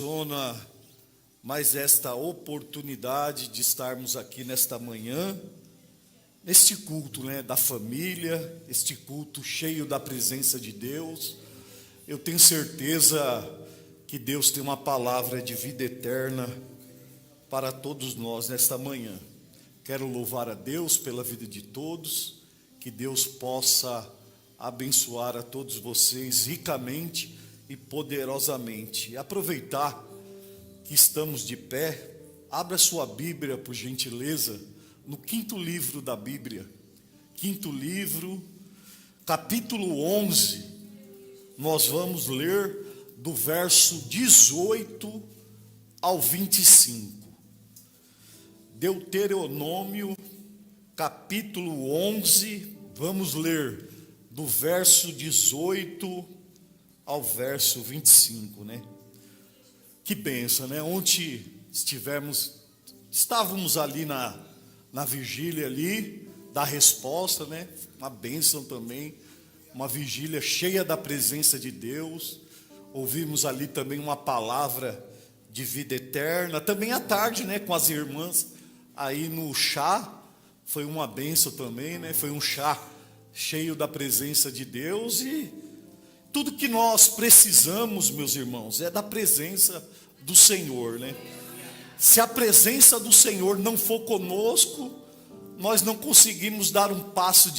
Dona, mais esta oportunidade de estarmos aqui nesta manhã, neste culto, da família, este culto cheio da presença de Deus. Eu tenho certeza que Deus tem uma palavra de vida eterna para todos nós nesta manhã. Quero louvar a Deus pela vida de todos, que Deus possa abençoar a todos vocês ricamente e poderosamente. E aproveitar que estamos de pé, abra sua Bíblia, por gentileza, no quinto livro da Bíblia. Quinto livro, capítulo 11. Nós vamos ler do verso 18 ao 25. Deuteronômio, capítulo 11, vamos ler do verso 18 ao verso 25, Que bênção, Ontem estávamos ali na vigília ali, da resposta, Uma bênção também, uma vigília cheia da presença de Deus. Ouvimos ali também uma palavra de vida eterna, também à tarde, com as irmãs, aí no chá, foi uma bênção também, Foi um chá cheio da presença de Deus. E tudo que nós precisamos, meus irmãos, é da presença do Senhor, Se a presença do Senhor não for conosco, nós não conseguimos dar um passo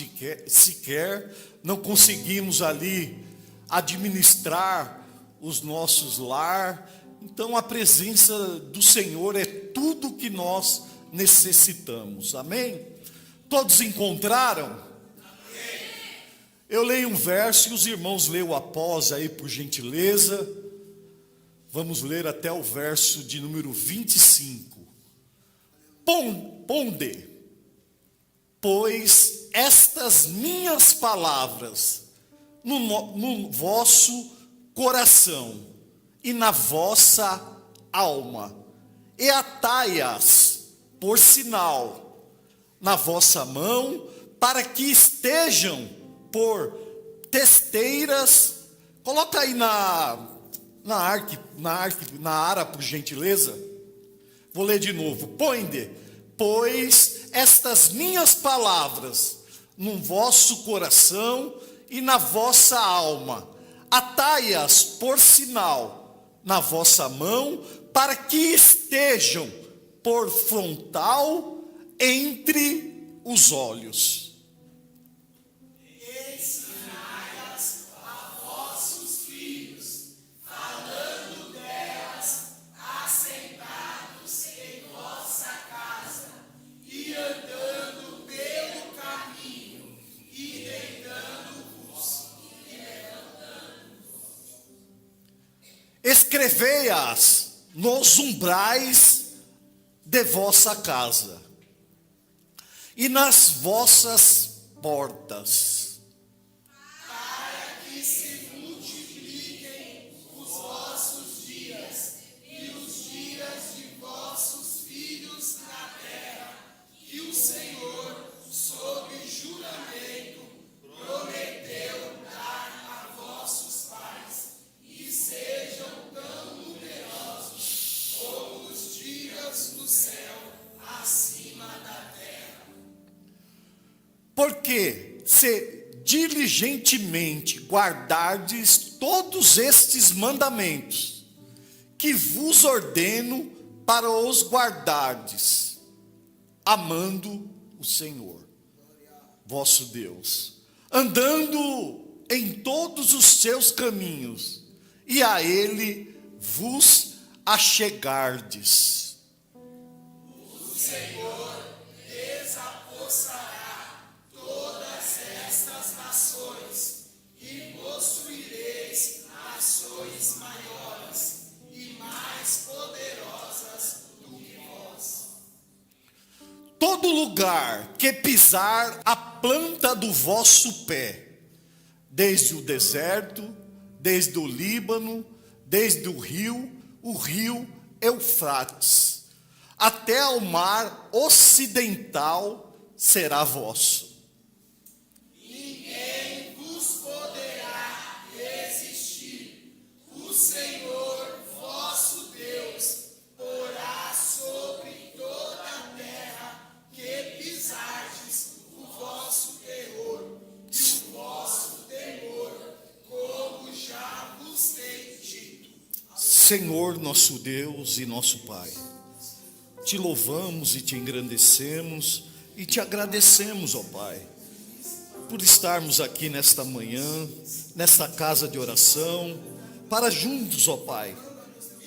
sequer, não conseguimos ali administrar os nossos lar. Então a presença do Senhor é tudo que nós necessitamos, amém? Todos encontraram? Eu leio um verso e os irmãos leiam após aí, por gentileza. Vamos ler até o verso de número 25. Ponde, pois, estas minhas palavras no vosso coração e na vossa alma, e atai-as por sinal na vossa mão, para que estejam por testeiras. Coloca aí na ara, por gentileza. Vou ler de novo. Ponde, pois, estas minhas palavras no vosso coração e na vossa alma, atai-as por sinal na vossa mão, para que estejam por frontal entre os olhos. Escrevei-as nos umbrais de vossa casa e nas vossas portas, para que se multipliquem os vossos dias e os dias de vossos filhos na terra, que o Senhor, sob juramento, prometeu dar a vossos pais, e sejam tão numerosos como os dias do céu acima da terra. porque se diligentemente guardardes todos estes mandamentos, que vos ordeno para os guardardes, amando o Senhor, vosso Deus, andando em todos os seus caminhos, e a Ele vos achegardes. O Senhor desapossará todas estas nações, e possuireis nações maiores e mais poderosas do que vós. Todo lugar que pisar a planta do vosso pé, desde o deserto, desde o Líbano, desde o rio Eufrates, até ao mar ocidental será vosso. Ninguém vos poderá resistir. O Senhor vosso Deus Senhor, nosso Deus e nosso Pai, te louvamos e te engrandecemos e te agradecemos, ó Pai, por estarmos aqui nesta manhã, nesta casa de oração, para juntos, ó Pai,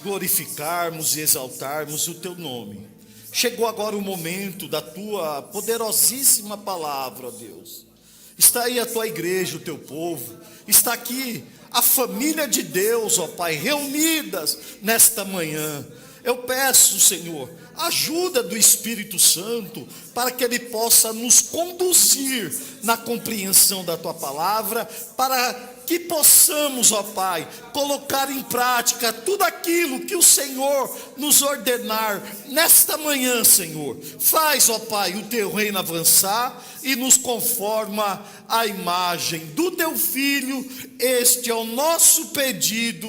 glorificarmos e exaltarmos o teu nome. Chegou agora o momento da tua poderosíssima palavra, ó Deus. Está aí a tua igreja, o teu povo, está aqui a família de Deus, ó Pai, reunidas nesta manhã. Eu peço, Senhor, ajuda do Espírito Santo, para que Ele possa nos conduzir na compreensão da Tua palavra, para que possamos, ó Pai, colocar em prática tudo aquilo que o Senhor nos ordenar nesta manhã, Senhor. Faz, ó Pai, o Teu reino avançar e nos conforma à imagem do Teu Filho. Este é o nosso pedido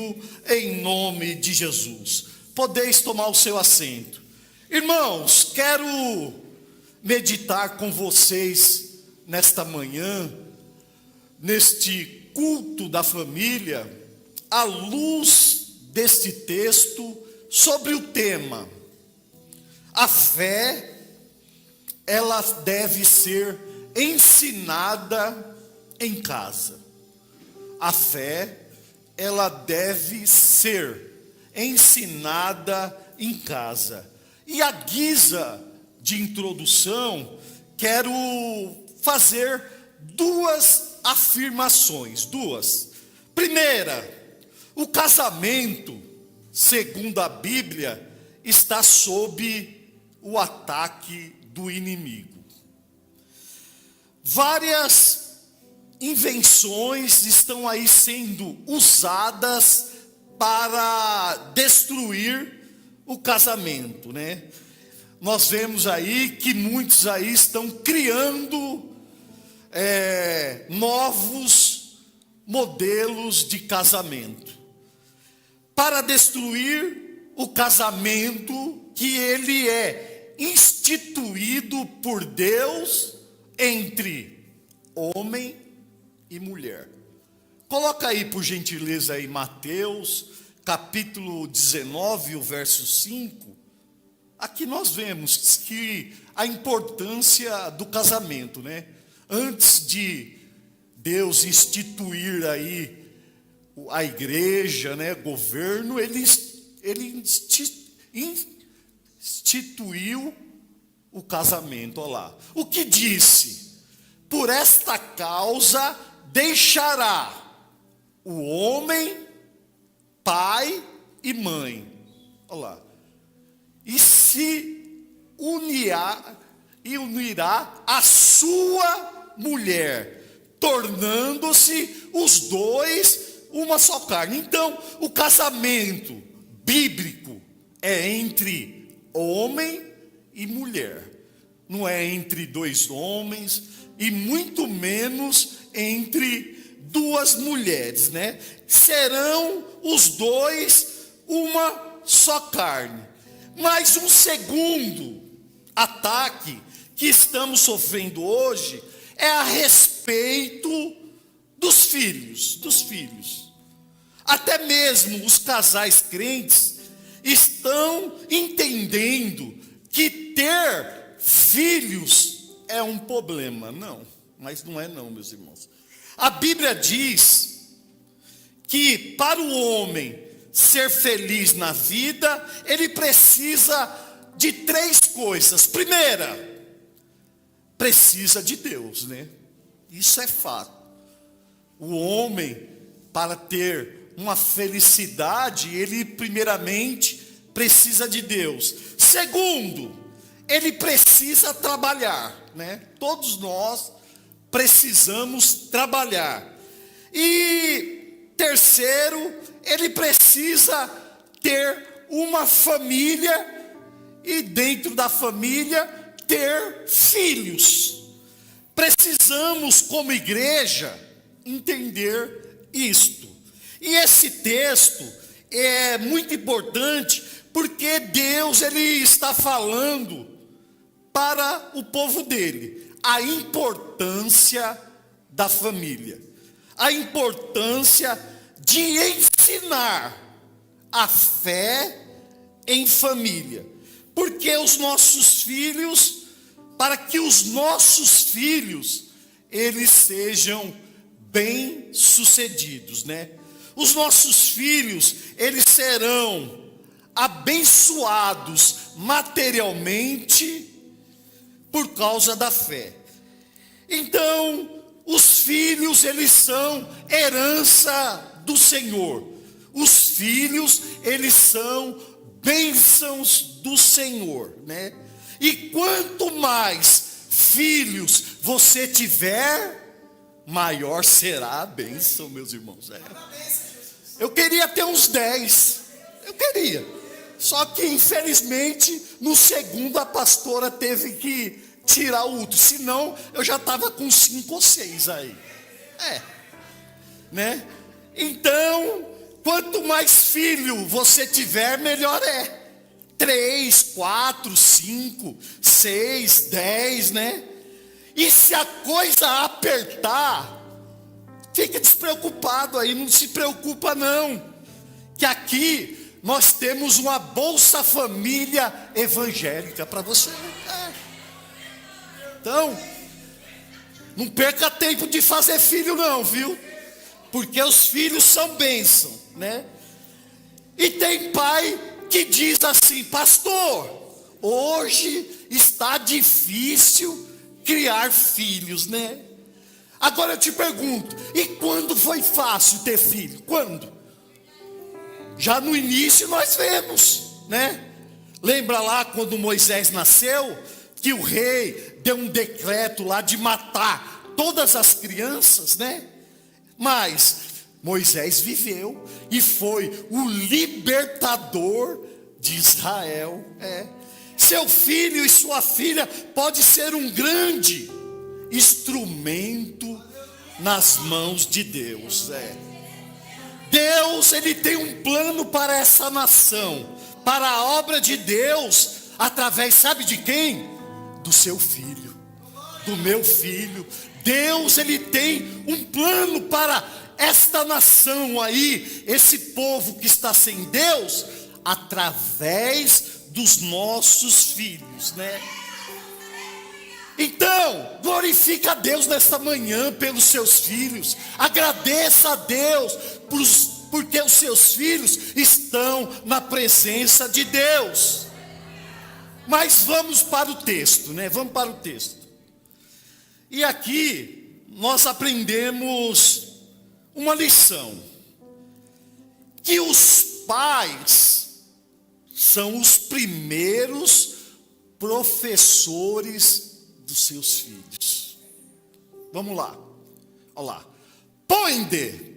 em nome de Jesus. Podeis tomar o seu assento. Irmãos, quero meditar com vocês nesta manhã, neste culto da família, à luz deste texto, sobre o tema: a fé, ela deve ser ensinada em casa. A fé, ela deve ser ensinada em casa. E à guisa de introdução, quero fazer duas afirmações. Primeira, o casamento, segundo a Bíblia, está sob o ataque do inimigo. Várias invenções estão aí sendo usadas para destruir o casamento, né? Nós vemos aí que muitos aí estão criando novos modelos de casamento, para destruir o casamento que ele é instituído por Deus entre homem e mulher. Coloca aí, por gentileza, aí Mateus, capítulo 19, o verso 5. Aqui nós vemos que a importância do casamento, né? Antes de Deus instituir aí a igreja, né, governo, ele instituiu o casamento. Olha lá. O que disse? Por esta causa deixará o homem pai e mãe, olha lá, e se unirá a sua mulher, tornando-se os dois uma só carne. Então, o casamento bíblico é entre homem e mulher, não é entre dois homens e muito menos entre duas mulheres, né? Serão os dois uma só carne. Mas um segundo ataque que estamos sofrendo hoje é a respeito dos filhos. Até mesmo os casais crentes estão entendendo que ter filhos é um problema. Não, mas não é não, meus irmãos. A Bíblia diz que para o homem ser feliz na vida, ele precisa de três coisas. Primeira, precisa de Deus, né? Isso é fato. O homem, para ter uma felicidade, ele primeiramente precisa de Deus. Segundo, ele precisa trabalhar, né? Todos nós precisamos trabalhar. E terceiro, ele precisa ter uma família e dentro da família ter filhos. Precisamos, como igreja, entender isto. E esse texto é muito importante porque Deus, ele está falando para o povo dele a importância da família, a importância de ensinar a fé em família. Porque os nossos filhos, para que os nossos filhos, eles sejam bem-sucedidos, né? Os nossos filhos, eles serão abençoados materialmente por causa da fé. Então, os filhos, eles são herança do Senhor. Os filhos, eles são bênçãos do Senhor, né? E quanto mais filhos você tiver, maior será a bênção, meus irmãos. Eu queria ter uns 10. Eu queria. Só que, infelizmente, no segundo a pastora teve que tirar o útero. Senão, eu já estava com 5 ou 6 aí. Né? Então, quanto mais filho você tiver, melhor é. 3, 4, 5, 6, 10, né? E se a coisa apertar, fica despreocupado aí, não se preocupa não. Que aqui nós temos uma Bolsa Família evangélica para você. Então, não perca tempo de fazer filho não, viu? Porque os filhos são bênção, né? E tem pai que diz assim: pastor, hoje está difícil criar filhos, né? Agora eu te pergunto, e quando foi fácil ter filho? Quando? Já no início nós vemos, né? Lembra lá quando Moisés nasceu, que o rei deu um decreto lá de matar todas as crianças, né? Mas Moisés viveu e foi o libertador de Israel. Seu filho e sua filha pode ser um grande instrumento nas mãos de Deus. Deus, ele tem um plano para essa nação, para a obra de Deus, através, sabe de quem? Do seu filho, do meu filho. Deus, ele tem um plano para esta nação aí, esse povo que está sem Deus, através dos nossos filhos, né? Então, glorifica a Deus nesta manhã pelos seus filhos. Agradeça a Deus porque os seus filhos estão na presença de Deus. Mas vamos para o texto, né? Vamos para o texto. E aqui nós aprendemos uma lição. Que os pais são os primeiros professores dos seus filhos. Vamos lá. Olha lá. Poinde.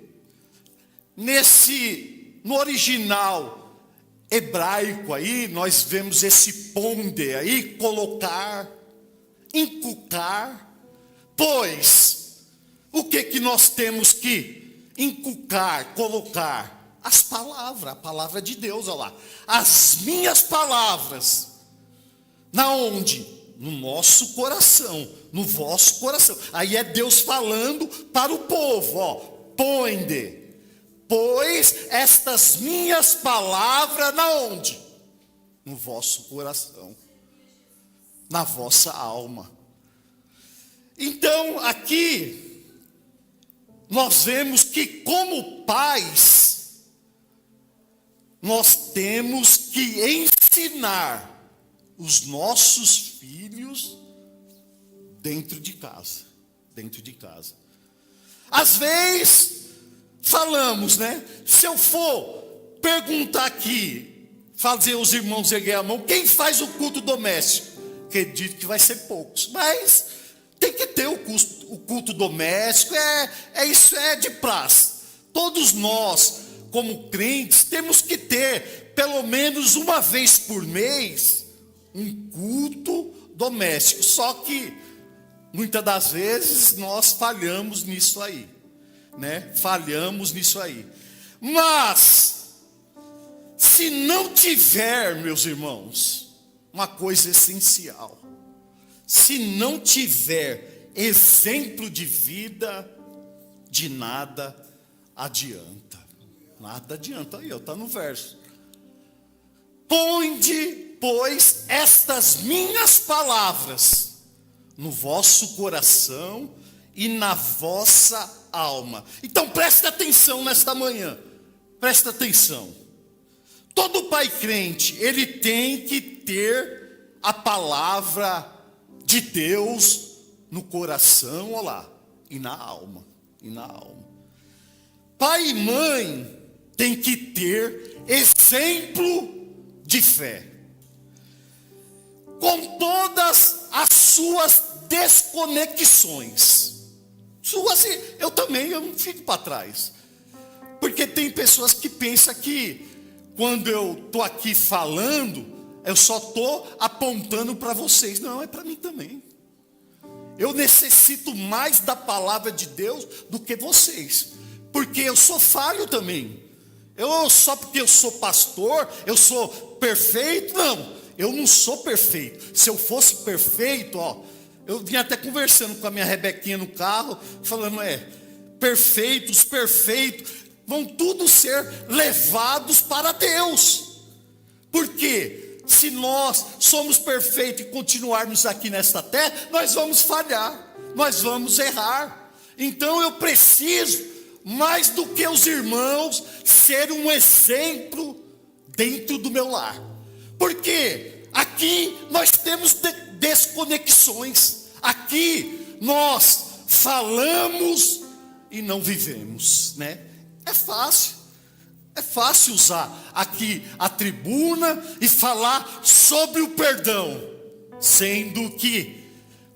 No original hebraico aí, nós vemos esse ponde aí, colocar, inculcar. Pois, o que nós temos que inculcar, colocar? As palavras, a palavra de Deus, olha lá. As minhas palavras. Na onde? No nosso coração, no vosso coração. Aí é Deus falando para o povo, ó. Poinde. Pois estas minhas palavras, na onde? No vosso coração. Na vossa alma. Então, aqui, nós vemos que como pais, nós temos que ensinar os nossos filhos dentro de casa. Dentro de casa. Às vezes, falamos, né? Se eu for perguntar aqui, fazer os irmãos erguer a mão, quem faz o culto doméstico? Acredito que vai ser poucos, mas tem que ter o culto doméstico, isso é de praxe. Todos nós, como crentes, temos que ter, pelo menos uma vez por mês, um culto doméstico. Só que, muitas das vezes, nós falhamos nisso aí. Né? Falhamos nisso aí. Mas, se não tiver, meus irmãos, uma coisa essencial. Se não tiver exemplo de vida, de nada adianta. Nada adianta. Aí, está no verso. ponde, pois, estas minhas palavras no vosso coração e na vossa alma. Então presta atenção nesta manhã, presta atenção. Todo pai crente, ele tem que ter a palavra de Deus no coração, olha lá, e na alma, e na alma. Pai e mãe tem que ter exemplo de fé, com todas as suas desconexões. Eu não fico para trás, porque tem pessoas que pensam que quando eu estou aqui falando, eu só estou apontando para vocês. Não, é para mim também. Eu necessito mais da palavra de Deus do que vocês, porque eu sou falho também. Só porque eu sou pastor, eu sou perfeito? Não, eu não sou perfeito. Se eu fosse perfeito, eu vinha até conversando com a minha Rebequinha no carro, falando, perfeitos vão tudo ser levados para Deus. Porque se nós somos perfeitos e continuarmos aqui nesta terra, nós vamos falhar, nós vamos errar. Então eu preciso, mais do que os irmãos, ser um exemplo dentro do meu lar. Porque aqui nós temos desconexões. Aqui nós falamos e não vivemos, né? É fácil usar aqui a tribuna e falar sobre o perdão, sendo que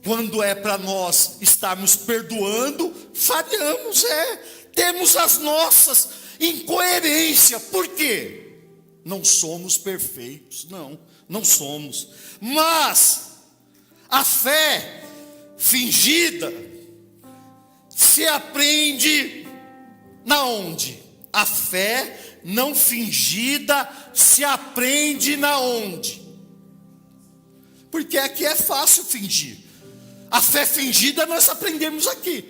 quando é para nós estarmos perdoando, falhamos, temos as nossas incoerências. Por quê? Não somos perfeitos, não somos. Mas a fé fingida se aprende na onde? A fé não fingida se aprende na onde? Porque aqui é fácil fingir. A fé fingida nós aprendemos aqui.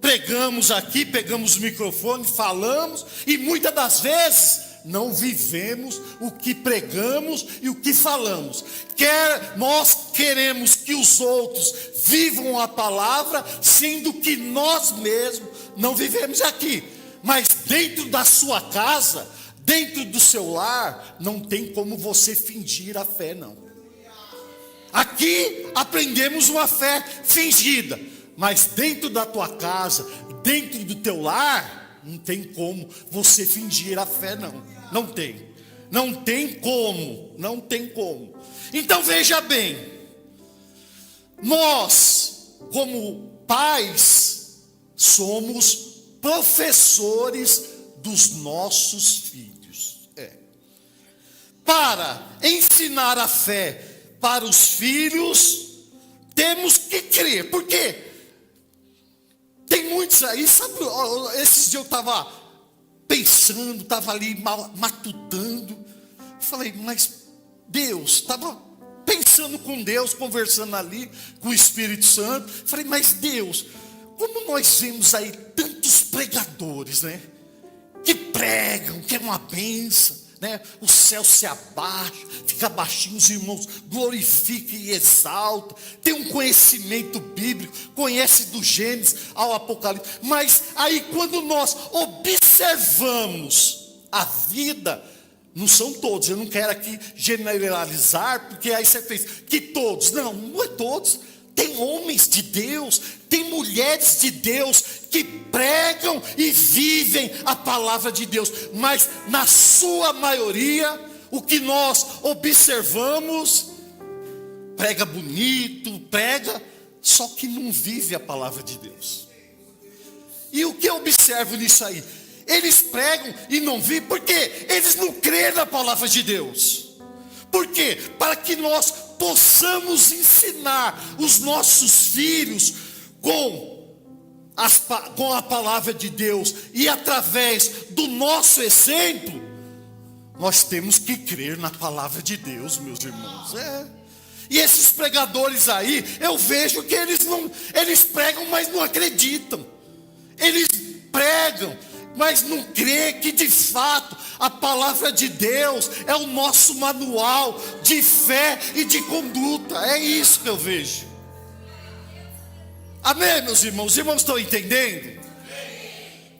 Pregamos aqui, pegamos o microfone, falamos, e muitas das vezes não vivemos o que pregamos e o que falamos. Nós queremos que os outros vivam a palavra, sendo que nós mesmos não vivemos aqui. Mas dentro da sua casa, dentro do seu lar, não tem como você fingir a fé, não. Aqui aprendemos uma fé fingida, mas dentro da tua casa, dentro do teu lar, não tem como você fingir a fé, não tem como. Então veja bem, nós como pais somos professores dos nossos filhos. Para ensinar a fé para os filhos, temos que crer. Por quê? Tem muitos aí, sabe, esses dias eu estava pensando, estava ali matutando, falei, mas Deus, estava pensando com Deus, conversando ali com o Espírito Santo, falei, mas Deus, como nós vemos aí tantos pregadores, né, que pregam, que é uma bênção, né? O céu se abaixa, fica baixinho, os irmãos glorificam e exaltam, tem um conhecimento bíblico, conhece do Gênesis ao Apocalipse. Mas aí quando nós observamos a vida, não são todos, eu não quero aqui generalizar, porque aí você fez que todos, não é todos. Tem homens de Deus, tem mulheres de Deus que pregam e vivem a palavra de Deus, mas na sua maioria, o que nós observamos, prega bonito, prega, só que não vive a palavra de Deus. E o que eu observo nisso aí? Eles pregam e não vivem, porque eles não creem na palavra de Deus. Por quê? Para que nós possamos ensinar os nossos filhos com a palavra de Deus, e através do nosso exemplo, nós temos que crer na palavra de Deus, meus irmãos. E esses pregadores aí, eu vejo que eles pregam, mas não acreditam. Eles pregam, mas não crê que de fato a palavra de Deus é o nosso manual de fé e de conduta. É isso que eu vejo. Amém, meus irmãos? Os irmãos estão entendendo?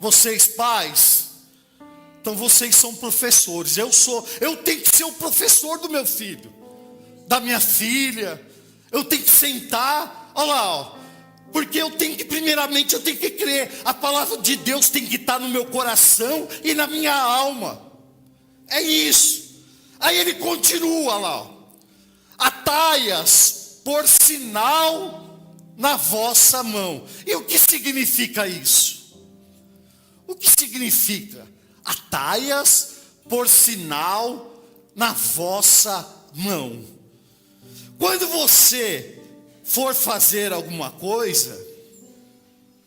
Vocês pais, então vocês são professores. Eu tenho que ser o professor do meu filho, da minha filha. Eu tenho que sentar, olha lá, ó. Porque primeiramente eu tenho que crer. A palavra de Deus tem que estar no meu coração e na minha alma. É isso. Aí ele continua lá, ó. Atai-as por sinal na vossa mão. E o que significa isso? O que significa? Atai-as por sinal na vossa mão. Quando você for fazer alguma coisa,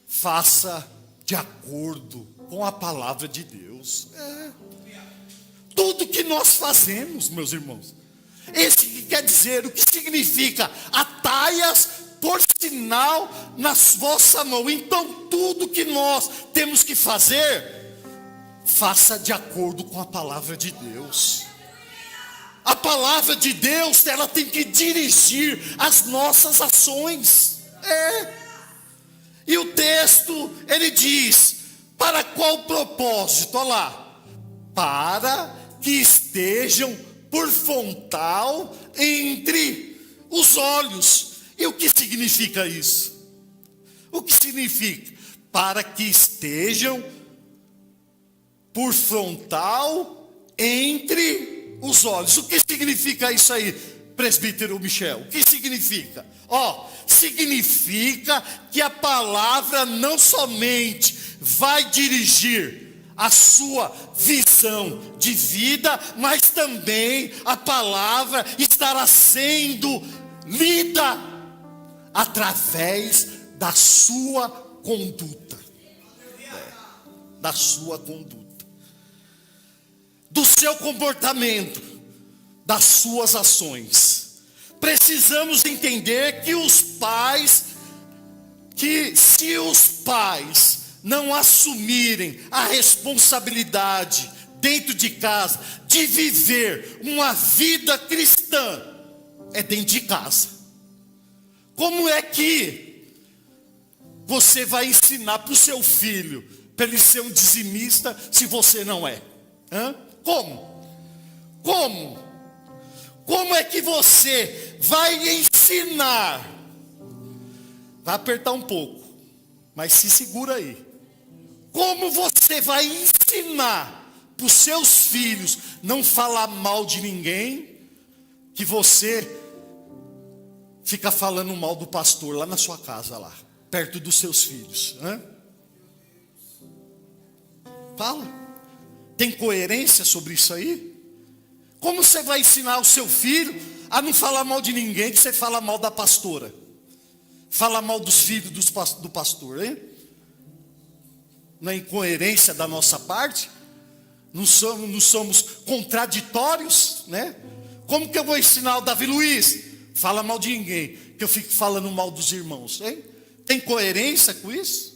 faça de acordo com a palavra de Deus. Tudo que nós fazemos, meus irmãos, esse que quer dizer, o que significa atai-as por sinal na vossa mão. Então tudo que nós temos que fazer, faça de acordo com a palavra de Deus. A palavra de Deus, ela tem que dirigir as nossas ações. E o texto, ele diz, para qual propósito? Olha lá. Para que estejam por frontal entre os olhos. E o que significa isso? O que significa? Para que estejam por frontal entre os olhos. O que significa isso aí, presbítero Michel? O que significa? Significa que a palavra não somente vai dirigir a sua visão de vida, mas também a palavra estará sendo lida através da sua conduta. Da sua conduta. Do seu comportamento, das suas ações. Precisamos entender que se os pais não assumirem a responsabilidade dentro de casa de viver uma vida cristã, é dentro de casa. Como é que você vai ensinar para o seu filho para ele ser um dizimista se você não é? Como é que você vai ensinar? Vai apertar um pouco, mas se segura aí. Como você vai ensinar para os seus filhos não falar mal de ninguém, que você fica falando mal do pastor lá na sua casa, lá, perto dos seus filhos? Fala. Tem coerência sobre isso aí? Como você vai ensinar o seu filho a não falar mal de ninguém, que você fala mal da pastora? Fala mal dos filhos do pastor, hein? Não é incoerência da nossa parte? Não somos contraditórios, né? Como que eu vou ensinar o Davi Luiz? Fala mal de ninguém, que eu fico falando mal dos irmãos, hein? Tem coerência com isso?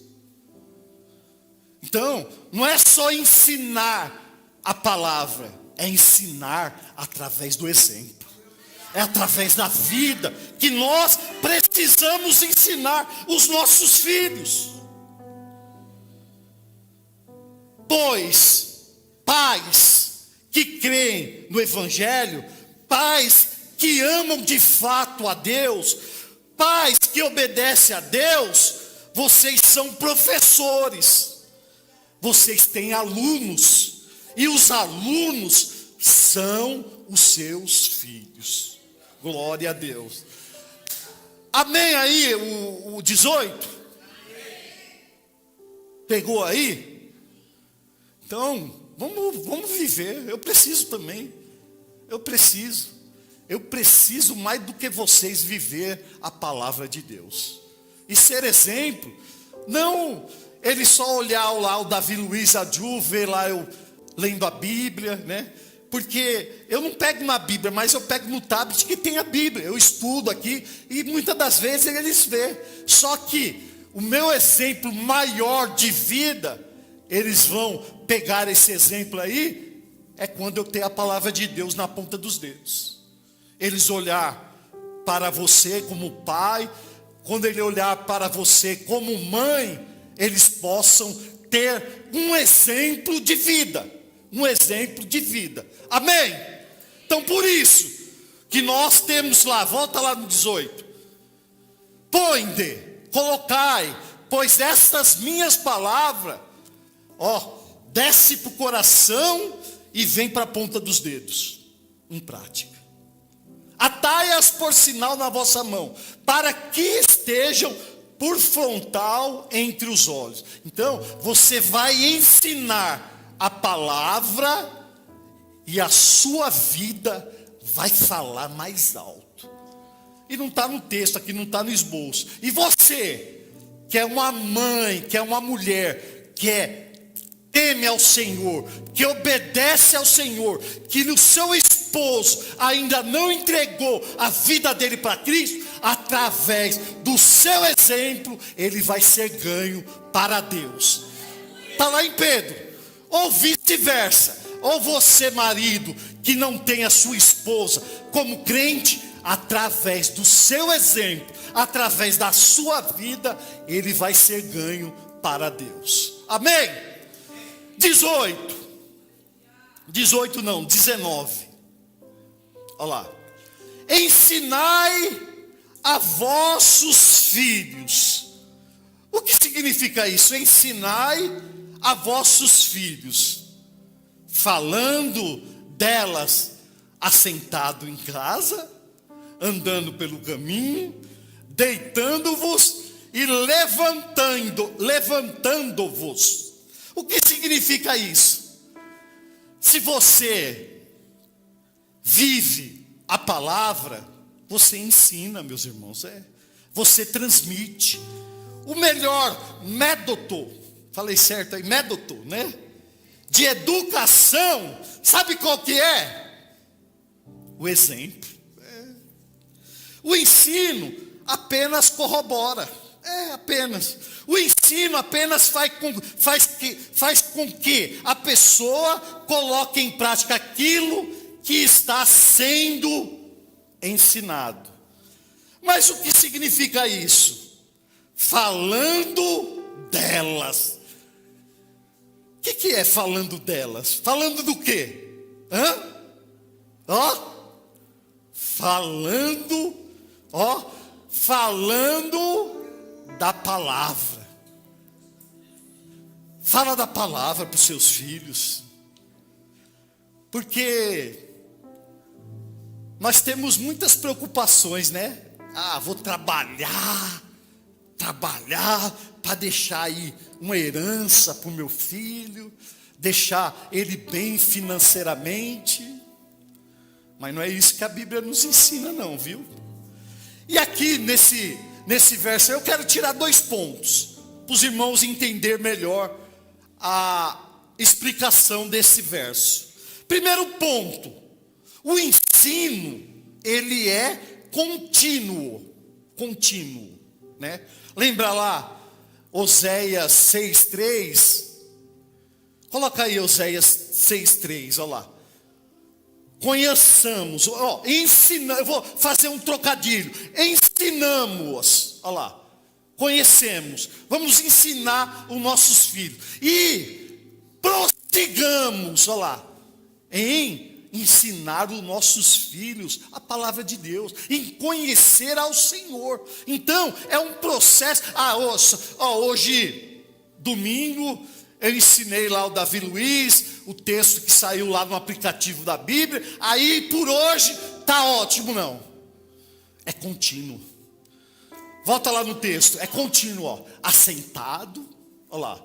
Então, não é só ensinar a palavra, é ensinar através do exemplo. É através da vida que nós precisamos ensinar os nossos filhos. Pois, pais que creem no Evangelho, pais que amam de fato a Deus, pais que obedecem a Deus, vocês são professores. Vocês têm alunos, e os alunos são os seus filhos. Glória a Deus. Amém aí o 18? Pegou aí? Então, vamos viver. Eu preciso também. Eu preciso mais do que vocês viver a palavra de Deus. E ser exemplo, não ele só olhar lá o Davi Luiz, a Ju, ver lá eu lendo a Bíblia, né? Porque eu não pego na Bíblia, mas eu pego no tablet que tem a Bíblia. Eu estudo aqui e muitas das vezes eles vê. Só que o meu exemplo maior de vida eles vão pegar esse exemplo aí, é quando eu tenho a palavra de Deus na ponta dos dedos. Eles olhar para você como pai, quando ele olhar para você como mãe, eles possam ter um exemplo de vida. Um exemplo de vida. Amém? Então por isso que nós temos lá, volta lá no 18. Ponde, colocai, pois estas minhas palavras, desce para o coração e vem para a ponta dos dedos. Em prática. Atai-as por sinal na vossa mão, para que estejam por frontal entre os olhos. Então, você vai ensinar a palavra e a sua vida vai falar mais alto. E não está no texto, aqui não está no esboço. E você, que é uma mãe, que é uma mulher, que teme ao Senhor, que obedece ao Senhor, que o seu esposo ainda não entregou a vida dele para Cristo, através do seu exemplo, ele vai ser ganho para Deus. Está lá em Pedro. Ou vice-versa. Ou você, marido, que não tem a sua esposa como crente, através do seu exemplo, através da sua vida, ele vai ser ganho para Deus. Amém? 19. Olha lá. Ensinai a vossos filhos. O que significa isso? Ensinai a vossos filhos. Falando delas assentado em casa, andando pelo caminho, deitando-vos e levantando-vos. O que significa isso? Se você vive a palavra, você ensina, meus irmãos, você transmite. O melhor método, falei certo aí, método, né? De educação, sabe qual que é? O exemplo. O ensino apenas corrobora. Apenas. O ensino apenas faz com que a pessoa coloque em prática aquilo que está sendo ensinado. Mas o que significa isso? Falando delas. O que é falando delas? Falando do quê? Falando da palavra. Fala da palavra para os seus filhos. Porque nós temos muitas preocupações, né? Vou trabalhar para deixar aí uma herança para o meu filho, deixar ele bem financeiramente. Mas não é isso que a Bíblia nos ensina não, viu? E aqui nesse verso eu quero tirar 2 pontos, para os irmãos entenderem melhor a explicação desse verso. Primeiro ponto, o ensino, ele é contínuo, né? Lembra lá, Oséias 6:3, coloca aí Oséias 6:3, olha lá. Conheçamos, eu vou fazer um trocadilho, ensinamos, olha lá, conhecemos, vamos ensinar os nossos filhos, e prossigamos, olha lá, em ensinar os nossos filhos a palavra de Deus, em conhecer ao Senhor. Então é um processo. Hoje domingo eu ensinei lá o Davi Luiz, o texto que saiu lá no aplicativo da Bíblia. Aí por hoje tá ótimo, não, é contínuo. Volta lá no texto, é contínuo, assentado, olha lá,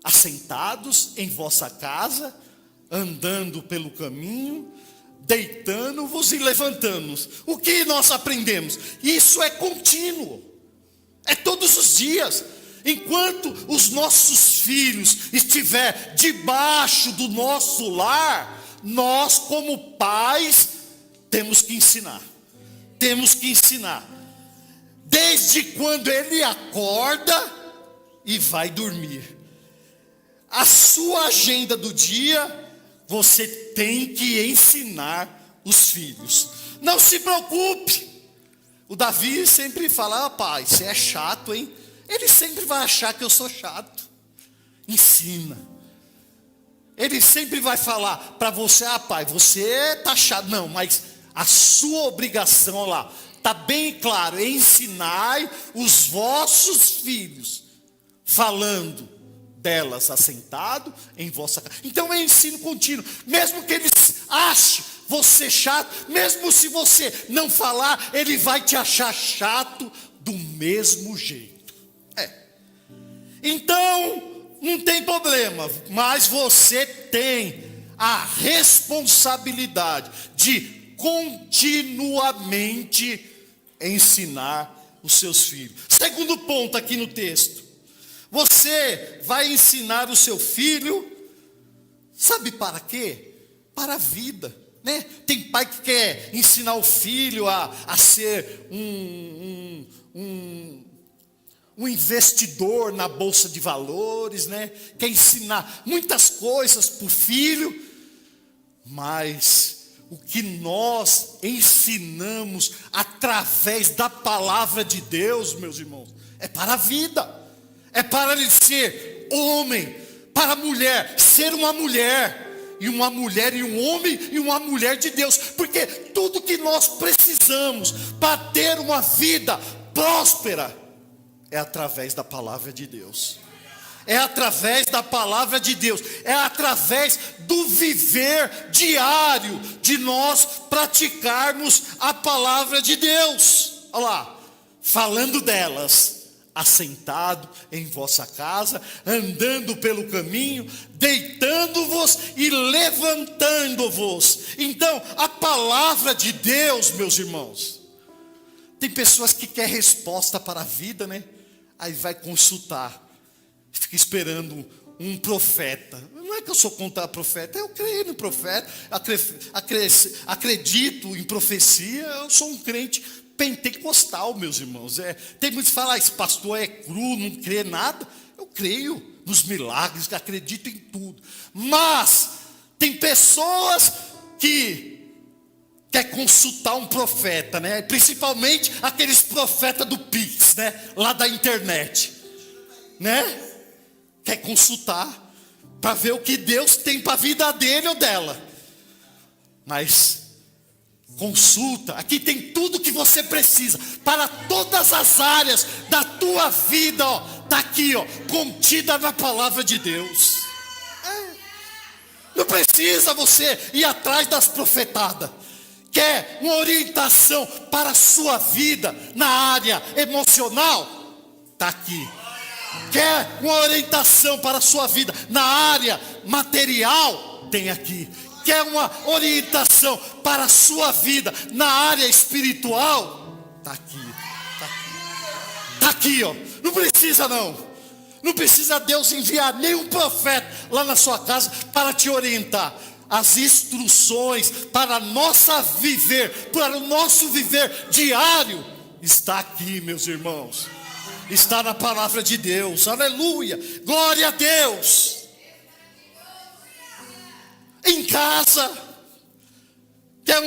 assentados em vossa casa, andando pelo caminho, deitando-vos e levantando-vos. O que nós aprendemos? Isso é contínuo, é todos os dias. Enquanto os nossos filhos estiver debaixo do nosso lar, nós como pais temos que ensinar. Desde quando ele acorda e vai dormir. a sua agenda do dia, você tem que ensinar os filhos. Não se preocupe. O Davi sempre fala: pai, você é chato, hein? Ele sempre vai achar que eu sou chato. Ensina. Ele sempre vai falar para você: pai, você tá chato. Não, mas a sua obrigação, olha lá, está bem claro: ensinai os vossos filhos, falando delas assentado em vossa casa. Então é ensino contínuo. Mesmo que eles achem você chato, mesmo se você não falar, ele vai te achar chato do mesmo jeito. Então, não tem problema, mas você tem a responsabilidade de continuamente ensinar os seus filhos. Segundo ponto aqui no texto: você vai ensinar o seu filho, sabe para quê? Para a vida, né? Tem pai que quer ensinar o filho a ser um investidor na bolsa de valores, né? Quer ensinar muitas coisas para o filho, mas o que nós ensinamos através da palavra de Deus, meus irmãos, é para a vida. É para ele ser homem, para a mulher ser uma mulher, e uma mulher e um homem e uma mulher de Deus. Porque tudo que nós precisamos para ter uma vida próspera é através da palavra de Deus. É através da palavra de Deus. É através do viver diário de nós praticarmos a palavra de Deus. Olha lá, falando delas, assentado em vossa casa, andando pelo caminho, deitando-vos e levantando-vos. Então, a palavra de Deus, meus irmãos, tem pessoas que querem resposta para a vida, né? Aí vai consultar, fica esperando um profeta. Não é que eu sou contra profeta, eu creio no profeta, acredito em profecia, eu sou um crente pentecostal, meus irmãos. Tem muitos que falam: esse pastor é cru, não crê nada. Eu creio nos milagres, acredito em tudo. Mas tem pessoas que quer consultar um profeta, né? Principalmente aqueles profetas do Pix, né? Lá da internet, né? Quer consultar para ver o que Deus tem para a vida dele ou dela. Mas consulta, aqui tem tudo que você precisa para todas as áreas da tua vida, ó, tá aqui, ó, contida na palavra de Deus. Não precisa você ir atrás das profetadas. Quer uma orientação para a sua vida na área emocional? Tá aqui. Quer uma orientação para a sua vida na área material? Tem aqui. Quer uma orientação para a sua vida na área espiritual? Está aqui, está aqui. Está aqui, ó. Não precisa não. Não precisa Deus enviar nenhum profeta lá na sua casa para te orientar. As instruções para para o nosso viver diário, está aqui, meus irmãos. Está na palavra de Deus. Aleluia. Glória a Deus. Em casa, quer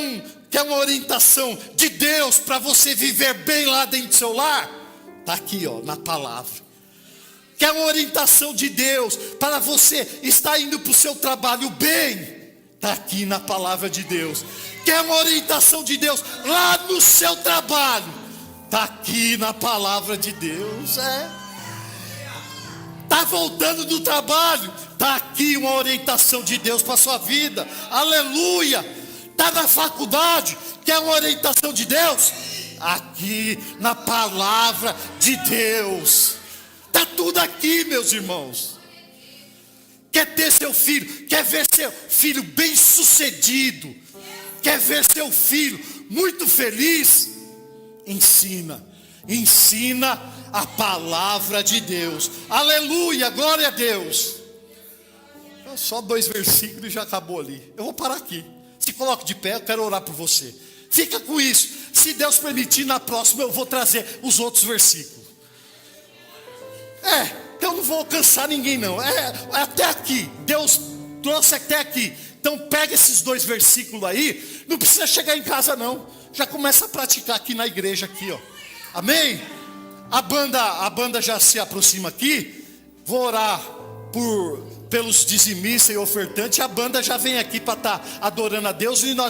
uma orientação de Deus para você viver bem lá dentro do seu lar? Está aqui, ó, na palavra. Quer uma orientação de Deus para você estar indo para o seu trabalho bem? Está aqui na palavra de Deus. Quer uma orientação de Deus lá no seu trabalho? Está aqui na palavra de Deus. Está voltando do trabalho? Está aqui uma orientação de Deus para a sua vida. Aleluia. Está na faculdade? Quer uma orientação de Deus? Aqui na palavra de Deus. Está tudo aqui, meus irmãos. Quer ter seu filho? Quer ver seu filho bem sucedido? Quer ver seu filho muito feliz? Ensina a palavra de Deus. Aleluia, glória a Deus. Só 2 versículos e já acabou ali. Eu vou parar aqui. Se coloque de pé, eu quero orar por você. Fica com isso. Se Deus permitir, na próxima eu vou trazer os outros versículos. Porque eu não vou alcançar ninguém não. É até aqui. Deus trouxe até aqui. Então pega esses 2 versículos aí. Não precisa chegar em casa não. Já começa a praticar aqui na igreja aqui, ó. Amém? A banda já se aproxima aqui. Vou orar pelos dizimistas e ofertantes. A banda já vem aqui para estar adorando a Deus. E nós